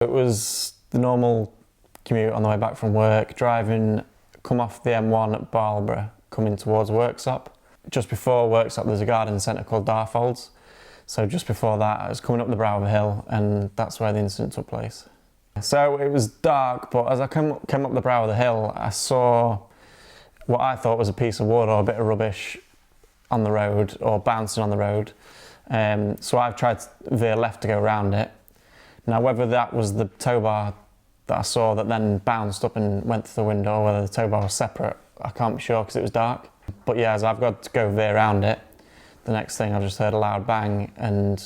It was the normal commute on the way back from work, driving, come off the M1 at Barlborough, coming towards Worksop. Just before Worksop there's a garden centre called Darfolds. So just before that I was coming up the brow of a hill and that's where the incident took place. So it was dark, but as I came up the brow of the hill I saw what I thought was a piece of wood or a bit of rubbish on the road or bouncing on the road. So I've tried to veer left to go around it. Now whether that was the tow bar that I saw that then bounced up and went through the window or whether the tow bar was separate, I can't be sure because it was dark. But yeah, as I've got to go veer around it, the next thing I just heard a loud bang and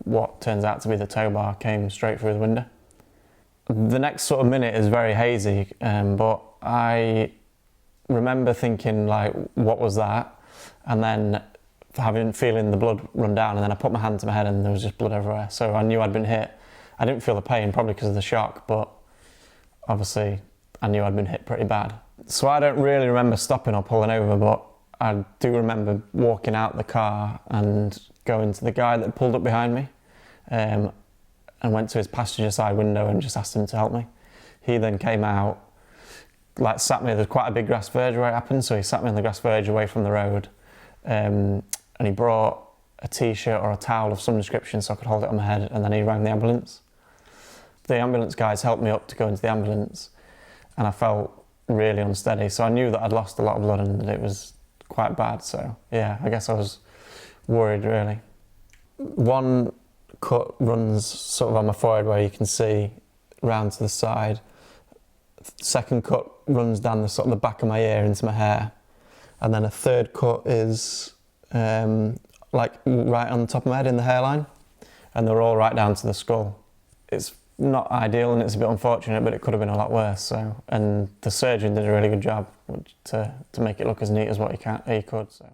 what turns out to be the tow bar came straight through the window. The next sort of minute is very hazy, but I remember thinking like, what was that? And then feeling the blood run down, and then I put my hand to my head and there was just blood everywhere. So I knew I'd been hit. I didn't feel the pain, probably because of the shock, but obviously I knew I'd been hit pretty bad. So I don't really remember stopping or pulling over, but I do remember walking out the car and going to the guy that pulled up behind me and went to his passenger side window and just asked him to help me. He then came out, like sat me, there's quite a big grass verge where it happened, so he sat me on the grass verge away from the road, and he brought a t-shirt or a towel of some description so I could hold it on my head, and then he rang the ambulance. The ambulance guys helped me up to go into the ambulance and I felt really unsteady, so I knew that I'd lost a lot of blood and that it was quite bad, so yeah, I guess I was worried really. One cut runs sort of on my forehead where you can see round to the side. Second cut runs down the sort of the back of my ear into my hair, and then a third cut is like right on the top of my head in the hairline, and they're all right down to the skull. It's not ideal and it's a bit unfortunate, but it could have been a lot worse. So, and the surgeon did a really good job to make it look as neat as what he could. So.